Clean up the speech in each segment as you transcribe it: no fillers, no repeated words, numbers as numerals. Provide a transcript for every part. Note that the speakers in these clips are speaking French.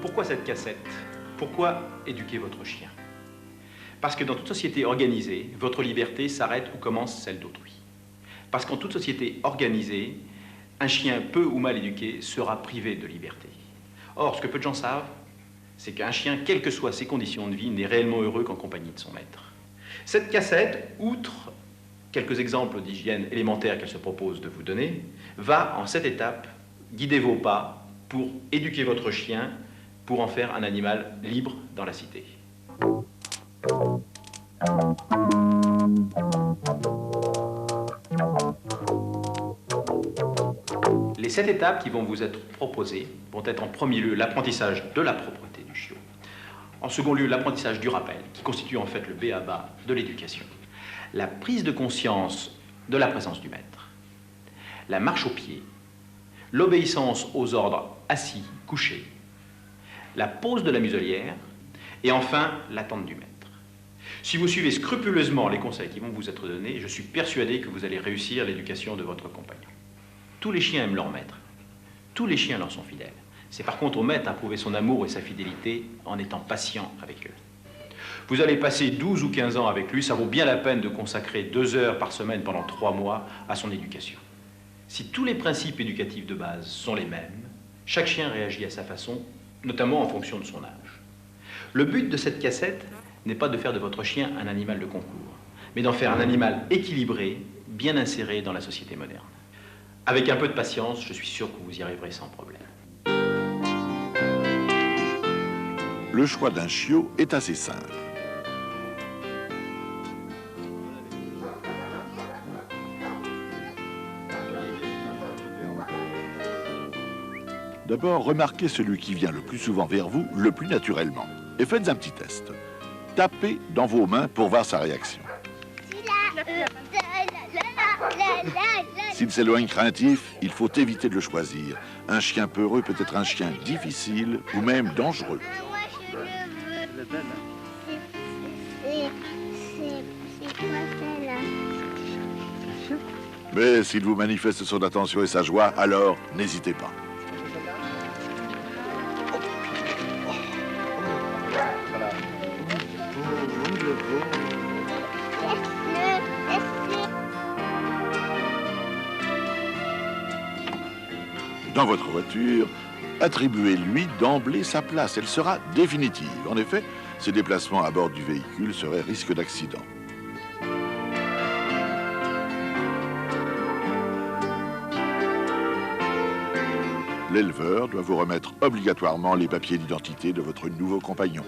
Pourquoi cette cassette? Pourquoi éduquer votre chien? Parce que dans toute société organisée, votre liberté s'arrête où commence celle d'autrui. Parce qu'en toute société organisée, un chien peu ou mal éduqué sera privé de liberté. Or, ce que peu de gens savent, c'est qu'un chien, quelles que soient ses conditions de vie, n'est réellement heureux qu'en compagnie de son maître. Cette cassette, outre quelques exemples d'hygiène élémentaire qu'elle se propose de vous donner, va en 7 étapes guider vos pas pour éduquer votre chien, pour en faire un animal libre dans la cité. Les 7 étapes qui vont vous être proposées vont être en premier lieu l'apprentissage de la propreté du chiot, en second lieu l'apprentissage du rappel, qui constitue en fait le b.a.-ba de l'éducation, la prise de conscience de la présence du maître, la marche au pied, l'obéissance aux ordres assis, couchés, la pose de la muselière et enfin l'attente du maître. Si vous suivez scrupuleusement les conseils qui vont vous être donnés, je suis persuadé que vous allez réussir l'éducation de votre compagnon. Tous les chiens aiment leur maître. Tous les chiens leur sont fidèles. C'est par contre au maître à prouver son amour et sa fidélité en étant patient avec eux. Vous allez passer 12 ou 15 ans avec lui, ça vaut bien la peine de consacrer 2 heures par semaine pendant 3 mois à son éducation. Si tous les principes éducatifs de base sont les mêmes, chaque chien réagit à sa façon, notamment en fonction de son âge. Le but de cette cassette n'est pas de faire de votre chien un animal de concours, mais d'en faire un animal équilibré, bien inséré dans la société moderne. Avec un peu de patience, je suis sûr que vous y arriverez sans problème. Le choix d'un chiot est assez simple. D'abord, remarquez celui qui vient le plus souvent vers vous, le plus naturellement. Et faites un petit test. Tapez dans vos mains pour voir sa réaction. S'il s'éloigne craintif, il faut éviter de le choisir. Un chien peureux peut être un chien difficile ou même dangereux. Mais s'il vous manifeste son attention et sa joie, alors n'hésitez pas. Dans votre voiture, attribuez-lui d'emblée sa place. Elle sera définitive. En effet, ses déplacements à bord du véhicule seraient risque d'accident. L'éleveur doit vous remettre obligatoirement les papiers d'identité de votre nouveau compagnon.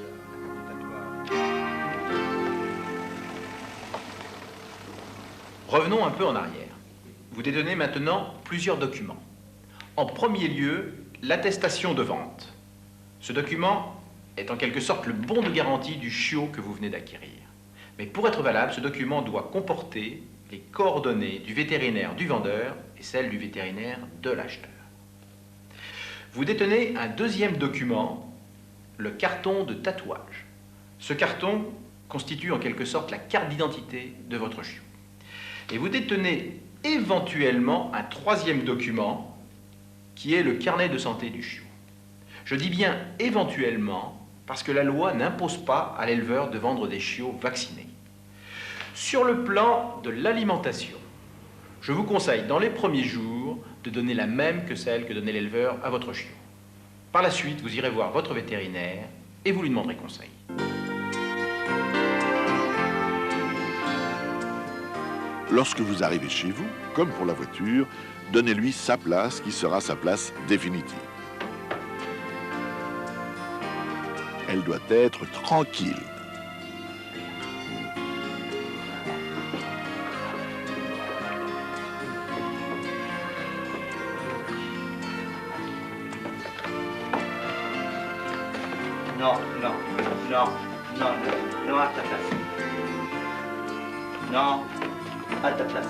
Revenons un peu en arrière. Vous détenez maintenant plusieurs documents. En premier lieu, l'attestation de vente. Ce document est en quelque sorte le bon de garantie du chiot que vous venez d'acquérir. Mais pour être valable, ce document doit comporter les coordonnées du vétérinaire du vendeur et celles du vétérinaire de l'acheteur. Vous détenez un deuxième document, le carton de tatouage. Ce carton constitue en quelque sorte la carte d'identité de votre chiot. Et vous détenez éventuellement un troisième document qui est le carnet de santé du chiot. Je dis bien éventuellement parce que la loi n'impose pas à l'éleveur de vendre des chiots vaccinés. Sur le plan de l'alimentation, je vous conseille dans les premiers jours de donner la même que celle que donnait l'éleveur à votre chiot. Par la suite, vous irez voir votre vétérinaire et vous lui demanderez conseil. Lorsque vous arrivez chez vous, comme pour la voiture, donnez-lui sa place qui sera sa place définitive. Elle doit être tranquille. Non, non, non, non, non, non, à ta place. Non, à ta place.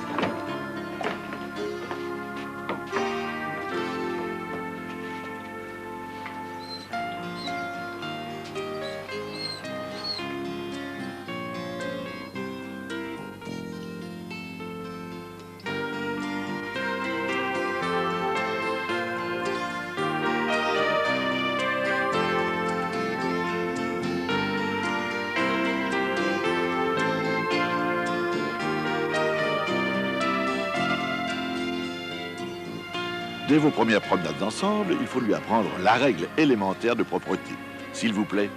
Dès vos premières promenades ensemble, il faut lui apprendre la règle élémentaire de propreté. S'il vous plaît,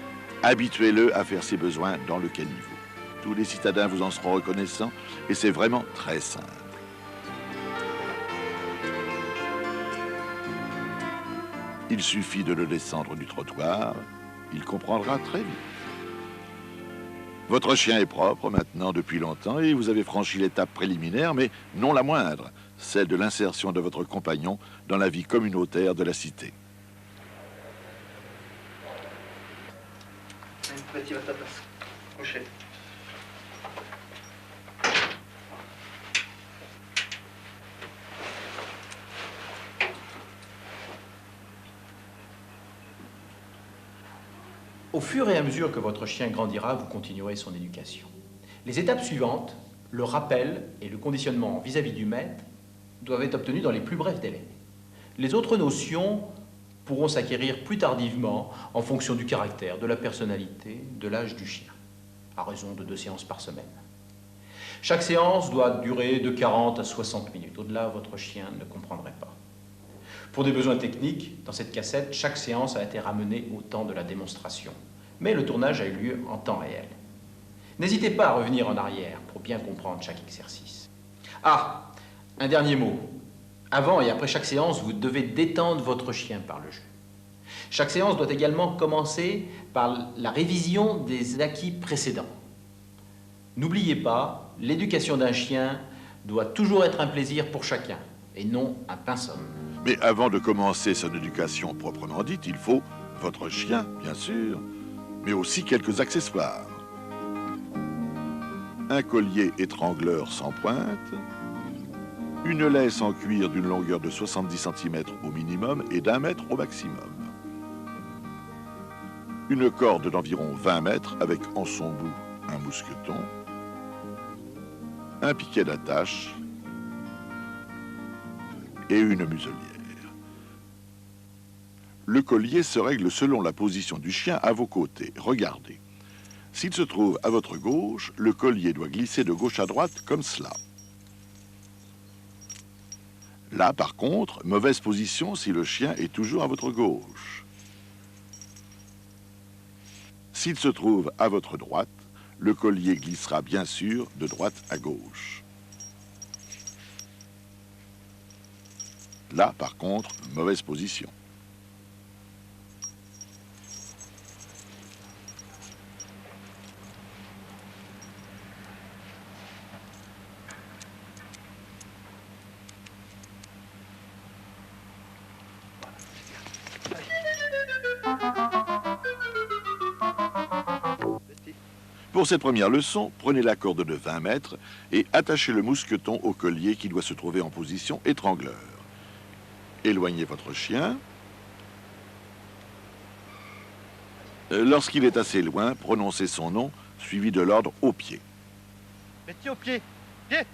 habituez-le à faire ses besoins dans le caniveau. Tous les citadins vous en seront reconnaissants et c'est vraiment très simple. Il suffit de le descendre du trottoir, il comprendra très vite. Votre chien est propre maintenant depuis longtemps et vous avez franchi l'étape préliminaire, mais non la moindre, celle de l'insertion de votre compagnon dans la vie communautaire de la cité. Petit, à ta place. Couché. Au fur et à mesure que votre chien grandira, vous continuerez son éducation. Les étapes suivantes, le rappel et le conditionnement vis-à-vis du maître, doivent être obtenus dans les plus brefs délais. Les autres notions pourront s'acquérir plus tardivement en fonction du caractère, de la personnalité, de l'âge du chien, à raison de 2 séances par semaine. Chaque séance doit durer de 40 à 60 minutes. Au-delà, votre chien ne comprendrait pas. Pour des besoins techniques, dans cette cassette, chaque séance a été ramenée au temps de la démonstration. Mais le tournage a eu lieu en temps réel. N'hésitez pas à revenir en arrière pour bien comprendre chaque exercice. Ah, un dernier mot. Avant et après chaque séance, vous devez détendre votre chien par le jeu. Chaque séance doit également commencer par la révision des acquis précédents. N'oubliez pas, l'éducation d'un chien doit toujours être un plaisir pour chacun et non un pain somme. Mais avant de commencer son éducation proprement dite, il faut votre chien, bien sûr, mais aussi quelques accessoires. Un collier étrangleur sans pointe, une laisse en cuir d'une longueur de 70 cm au minimum et d'1 mètre au maximum. Une corde d'environ 20 mètres avec en son bout un mousqueton, un piquet d'attache et une muselière. Le collier se règle selon la position du chien à vos côtés. Regardez. S'il se trouve à votre gauche, le collier doit glisser de gauche à droite comme cela. Là, par contre, mauvaise position si le chien est toujours à votre gauche. S'il se trouve à votre droite, le collier glissera bien sûr de droite à gauche. Là, par contre, mauvaise position. Pour cette première leçon, prenez la corde de 20 mètres et attachez le mousqueton au collier qui doit se trouver en position étrangleur. Éloignez votre chien. Lorsqu'il est assez loin, prononcez son nom, suivi de l'ordre au pied. Petit au pied. Pied.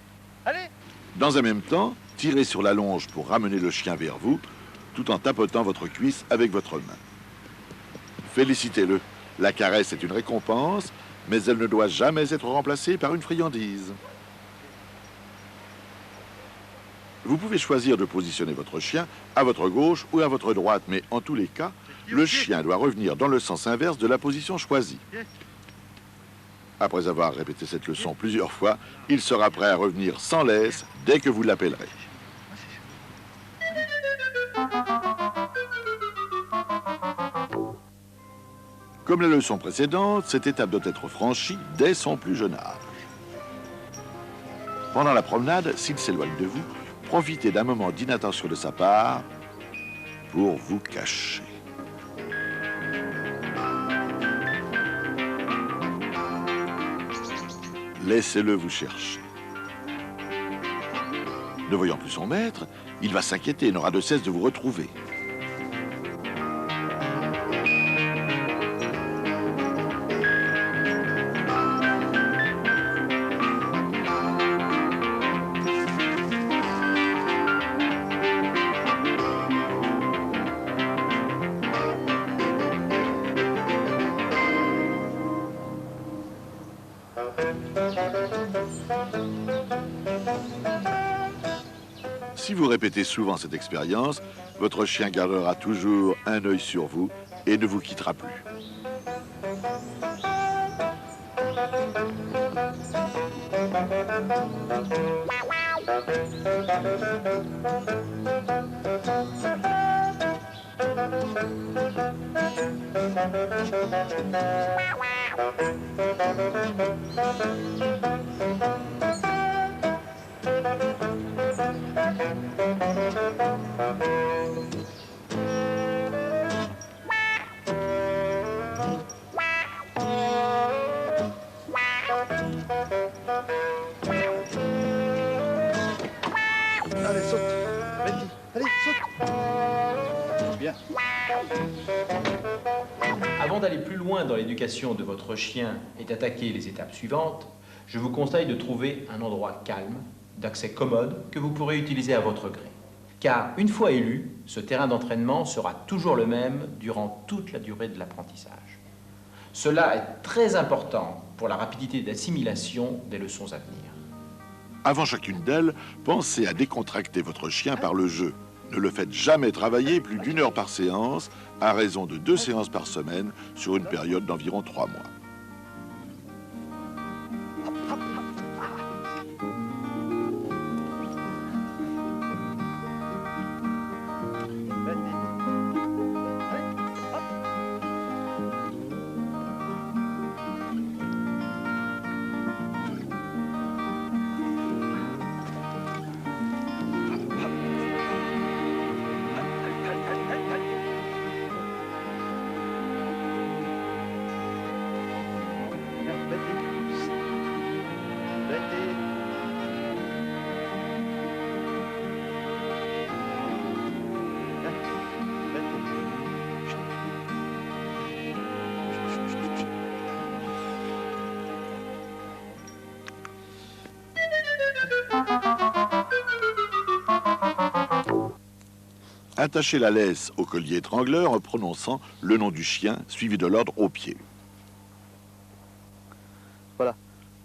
Allez. Dans un même temps, tirez sur la longe pour ramener le chien vers vous, tout en tapotant votre cuisse avec votre main. Félicitez-le. La caresse est une récompense, mais elle ne doit jamais être remplacée par une friandise. Vous pouvez choisir de positionner votre chien à votre gauche ou à votre droite, mais en tous les cas, le chien doit revenir dans le sens inverse de la position choisie. Après avoir répété cette leçon plusieurs fois, il sera prêt à revenir sans laisse dès que vous l'appellerez. Comme la leçon précédente, cette étape doit être franchie dès son plus jeune âge. Pendant la promenade, s'il s'éloigne de vous, profitez d'un moment d'inattention de sa part pour vous cacher. Laissez-le vous chercher. Ne voyant plus son maître, il va s'inquiéter et n'aura de cesse de vous retrouver. Si vous répétez souvent cette expérience, votre chien gardera toujours un œil sur vous et ne vous quittera plus. Allez, saute. Betty, allez, saute. Bien. Avant d'aller plus loin dans l'éducation de votre chien et d'attaquer les étapes suivantes, je vous conseille de trouver un endroit calme, d'accès commode, que vous pourrez utiliser à votre gré. Car une fois élu, ce terrain d'entraînement sera toujours le même durant toute la durée de l'apprentissage. Cela est très important pour la rapidité d'assimilation des leçons à venir. Avant chacune d'elles, pensez à décontracter votre chien par le jeu. Ne le faites jamais travailler plus d'1 heure par séance, à raison de 2 séances par semaine, sur une période d'environ 3 mois. Attachez la laisse au collier étrangleur en prononçant le nom du chien, suivi de l'ordre au pied. Voilà.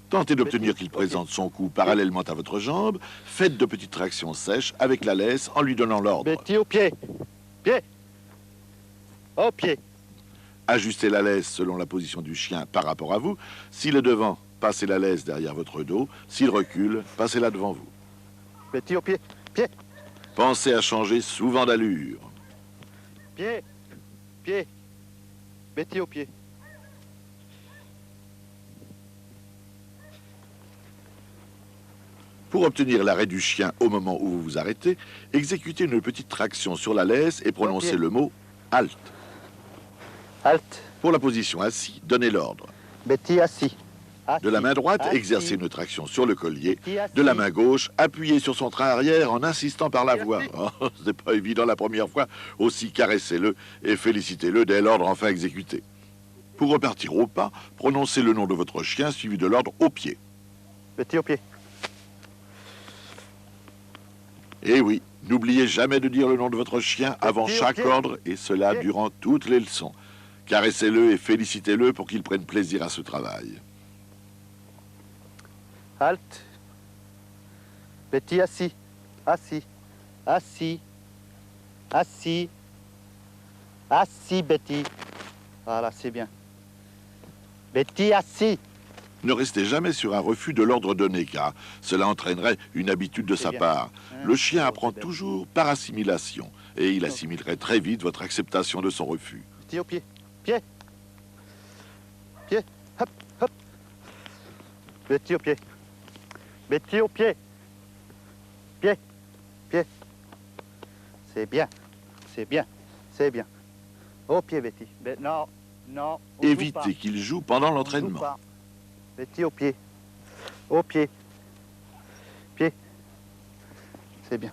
Tentez d'obtenir qu'il présente son cou parallèlement à votre jambe. Faites de petites tractions sèches avec la laisse en lui donnant l'ordre. Betty, au pied. Pied. Au pied. Ajustez la laisse selon la position du chien par rapport à vous. S'il est devant, passez la laisse derrière votre dos. S'il recule, passez-la devant vous. Betty, au pied. Pied. Pensez à changer souvent d'allure. Pied. Pied. Betty, au pied. Pour obtenir l'arrêt du chien au moment où vous vous arrêtez, exécutez une petite traction sur la laisse et prononcez le mot « halte ». Halte. Pour la position assis, donnez l'ordre. Betty, assis. De la main droite, Assis. exercez une traction sur le collier. Betty, assis. De la main gauche, appuyez sur son train arrière en insistant par la voix. Oh, ce n'est pas évident la première fois. Aussi, caressez-le et félicitez-le dès l'ordre enfin exécuté. Pour repartir au pas, prononcez le nom de votre chien suivi de l'ordre au pied. Betty, au pied. Et oui, n'oubliez jamais de dire le nom de votre chien avant Betty, au chaque pied. ordre, et cela Pied. durant toutes les leçons. Caressez-le et félicitez-le pour qu'il prenne plaisir à ce travail. Halte. Betty, assis. Assis. Assis. Assis. Assis, Betty. Voilà, c'est bien. Betty, assis. Ne restez jamais sur un refus de l'ordre donné, car cela entraînerait une habitude de sa bien. part. Le chien apprend c'est bien. toujours par assimilation, et il assimilerait très vite votre acceptation de son refus. Betty, au pied. Pied. Pied. Hop, hop. Betty, au pied. Betty, au pied. Pied. Pied. C'est bien. C'est bien. C'est bien. Au pied, Betty. Non, non. on joue pas. Évitez qu'il joue pendant On joue l'entraînement. pas. Betty, au pied. Au pied. Pied. C'est bien.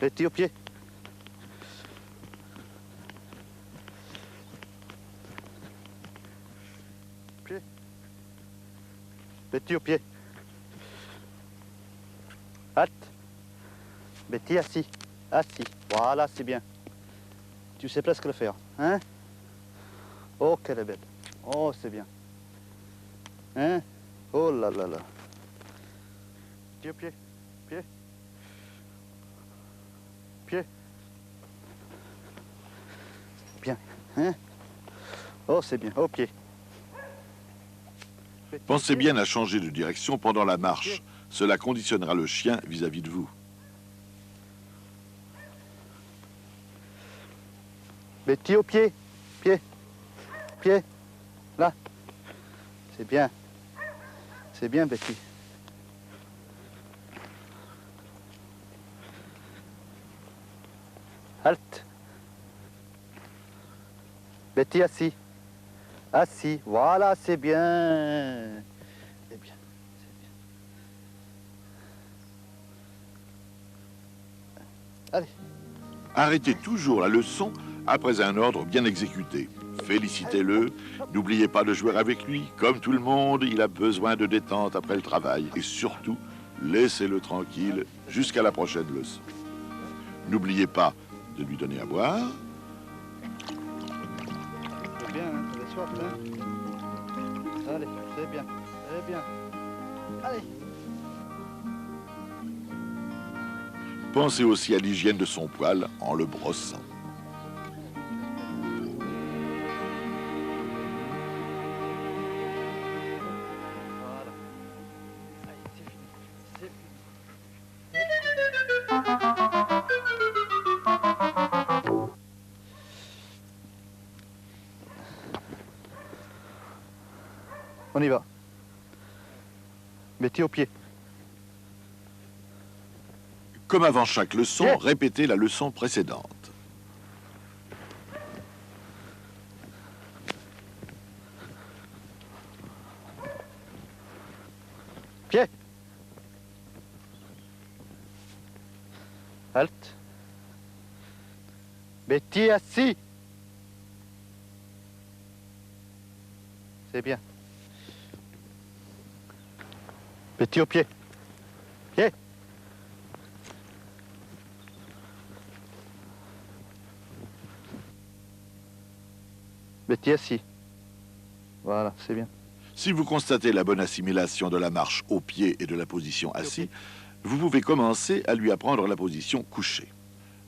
Betty, au pied. Pied. Betty au pied. Halte. Betty assis. Assis. Voilà, c'est bien. Tu sais presque le faire, hein? Oh, qu'elle est belle. Oh, c'est bien. Hein? Oh là là là. Pied au pied. Pied. Pied. Bien. Hein? Oh, c'est bien. Au pied. Pensez bien à changer de direction pendant la marche. Cela conditionnera le chien vis-à-vis de vous. Betty au pied. Pied. Pied. Là. C'est bien. C'est bien, Betty. Halte. Betty assis. Assis. Voilà, c'est bien. C'est bien. C'est bien. Allez. Arrêtez toujours la leçon après un ordre bien exécuté. Félicitez-le. N'oubliez pas de jouer avec lui. Comme tout le monde, il a besoin de détente après le travail. Et surtout, laissez-le tranquille jusqu'à la prochaine leçon. N'oubliez pas de lui donner à boire. C'est bien, hein? T'as soif, hein? Allez, c'est bien. C'est bien. Allez. Pensez aussi à l'hygiène de son poil en le brossant. Voilà. Allez, c'est fini. C'est fini. On y va. Mettez au pied. Comme avant chaque leçon, Yeah. répétez la leçon précédente. Pied. Halte. Betty assis. C'est bien. Betty au pied. Pied. Betty assis. Voilà, c'est bien. Si vous constatez la bonne assimilation de la marche au pied et de la position assis, vous pouvez commencer à lui apprendre la position couchée.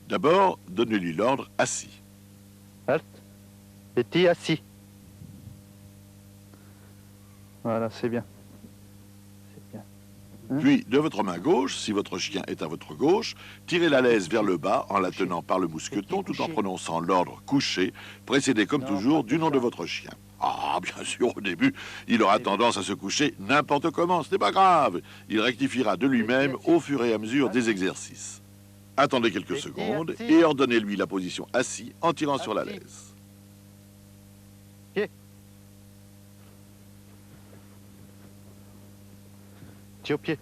D'abord, donnez-lui l'ordre assis. Halte. Betty assis. Voilà, c'est bien. C'est bien. Puis, de votre main gauche, si votre chien est à votre gauche, tirez la laisse vers le bas en la tenant par le mousqueton tout en prononçant l'ordre couché, précédé comme toujours du nom de votre chien. Ah, bien sûr, au début, il aura tendance à se coucher n'importe comment, ce n'est pas grave. Il rectifiera de lui-même au fur et à mesure des exercices. Attendez quelques secondes et ordonnez-lui la position assis en tirant sur la laisse. Pied au pied.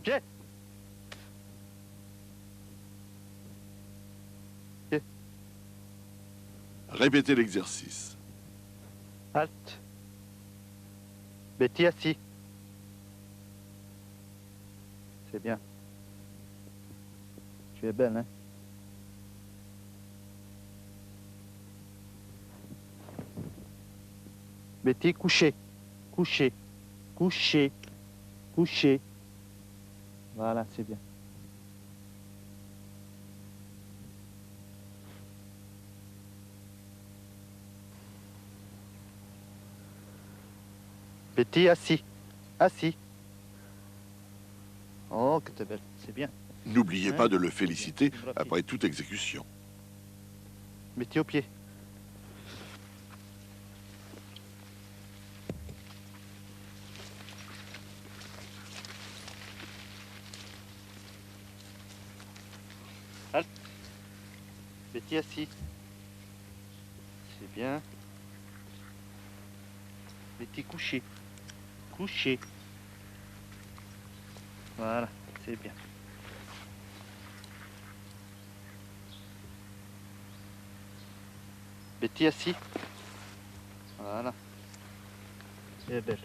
Pied. Pied. Répétez l'exercice. Halte. Betty assis. C'est bien. Tu es belle, hein? Betty couché. Couché. Couché. Couché. Voilà, c'est bien. Betty assis. Assis. Oh, que t'es belle. C'est bien. N'oubliez pas de le féliciter après toute exécution. Betty au pied. Halte. Betty assis. C'est bien. Betty couché. Couché. Voilà, c'est bien. Betty assis. Voilà. Elle est belle.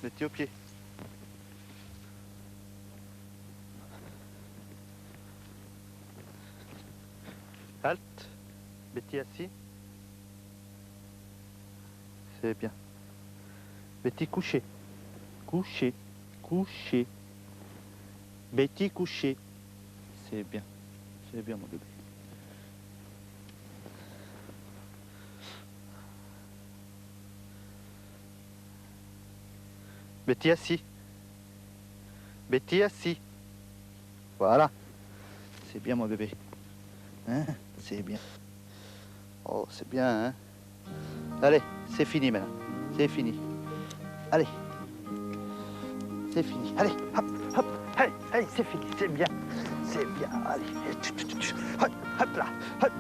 Betty au pied. Halte. Betty assis. C'est bien. Betty couché. Couché. Couché. Betty couché. C'est bien. C'est bien mon bébé. Betty assis. Betty assis. Voilà. C'est bien mon bébé. Hein? C'est bien. Oh, c'est bien, hein? Allez, c'est fini maintenant. C'est fini. Allez. C'est fini. Allez, hop, hop. Allez, allez, c'est fini. C'est bien. C'est bien. Allez. Hop, hop là. Hop.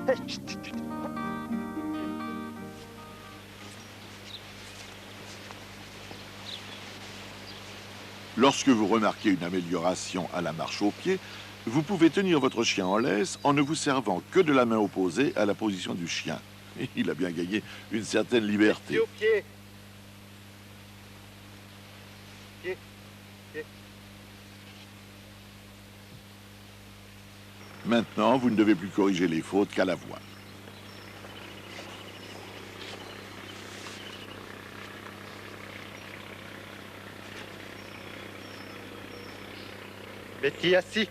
Lorsque vous remarquez une amélioration à la marche au pied, vous pouvez tenir votre chien en laisse en ne vous servant que de la main opposée à la position du chien. Et il a bien gagné une certaine liberté. Pied au pied. Pied. Pied. Maintenant, vous ne devez plus corriger les fautes qu'à la voix. Betty assis.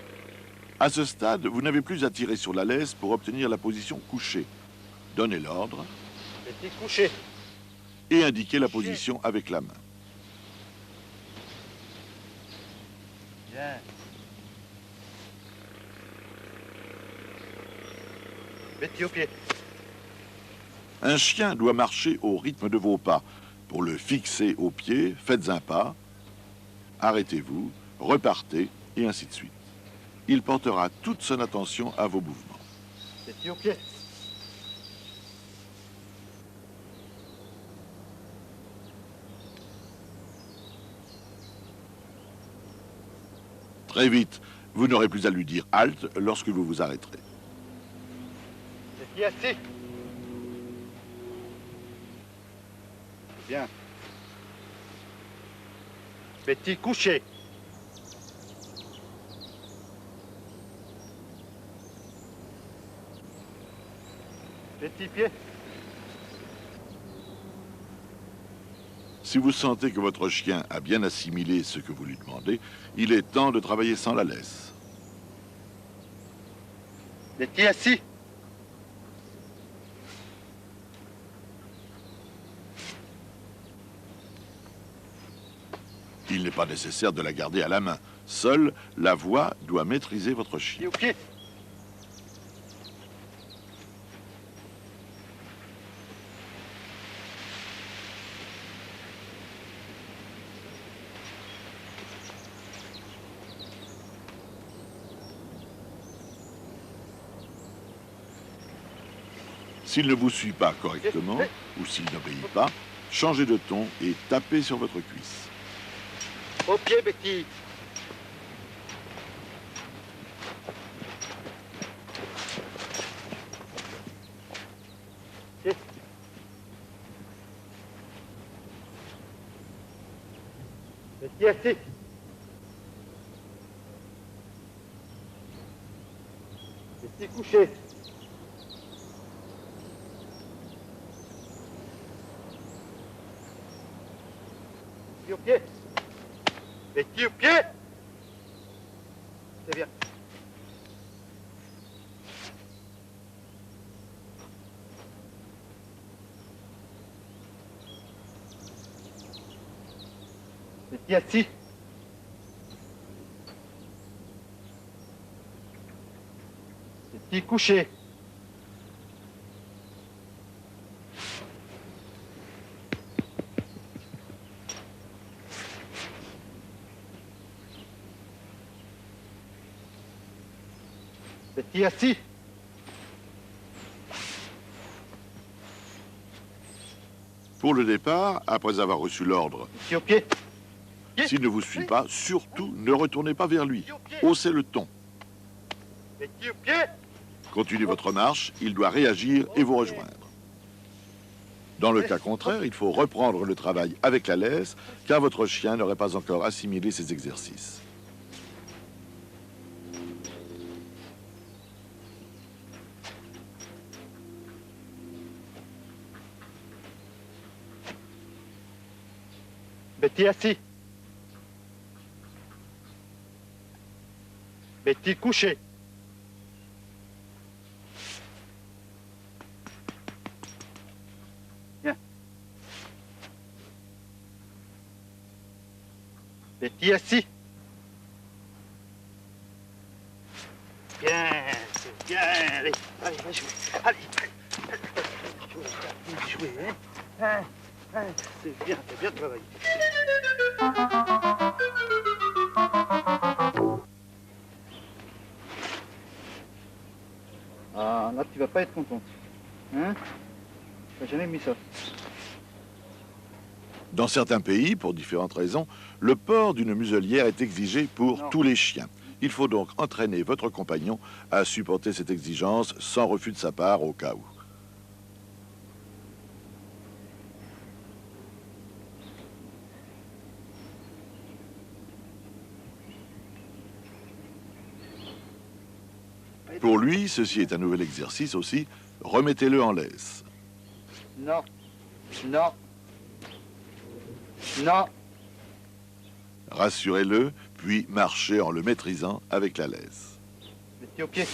À ce stade, vous n'avez plus à tirer sur la laisse pour obtenir la position couchée. Donnez l'ordre Betty couché. et indiquez la position avec la main. Bien. Betty au pied. Un chien doit marcher au rythme de vos pas. Pour le fixer au pied, faites un pas, arrêtez-vous, repartez, et ainsi de suite. Il portera toute son attention à vos mouvements. Betty au pied. Très vite, vous n'aurez plus à lui dire halte lorsque vous vous arrêterez. Betty assis. Bien. Betty couché. Betty pied. Si vous sentez que votre chien a bien assimilé ce que vous lui demandez, il est temps de travailler sans la laisse. Betty assis. Il n'est pas nécessaire de la garder à la main. Seule la voix doit maîtriser votre chien. Pied au pied. S'il ne vous suit pas correctement ou s'il n'obéit pas, changez de ton et tapez sur votre cuisse. Au pied, Betty. Pied. Betty assis. Betty couché. Betty au pied. Betty au pied. C'est bien. Betty assis. Betty couché. Betty assis. Pour le départ, après avoir reçu l'ordre, Betty au pied. s'il ne vous suit pas, surtout ne retournez pas vers lui. Haussez le ton. Betty au pied. Continuez votre marche, il doit réagir et vous rejoindre. Dans le cas contraire, il faut reprendre le travail avec la laisse, car votre chien n'aurait pas encore assimilé ces exercices. Betty assis. Betty couché. Viens. Betty assis. Bien, c'est bien. Allez, allez, va jouer. Allez, allez. Jouer, hein. C'est bien travaillé. Ah, là, tu vas pas être content. Hein? T'as jamais mis ça. Dans certains pays, pour différentes raisons, le port d'une muselière est exigé pour tous les chiens. Il faut donc entraîner votre compagnon à supporter cette exigence sans refus de sa part au cas où. Pour lui, ceci est un nouvel exercice aussi. Remettez-le en laisse. Non. Non. Non. Rassurez-le, puis marchez en le maîtrisant avec la laisse. Mettez au pied.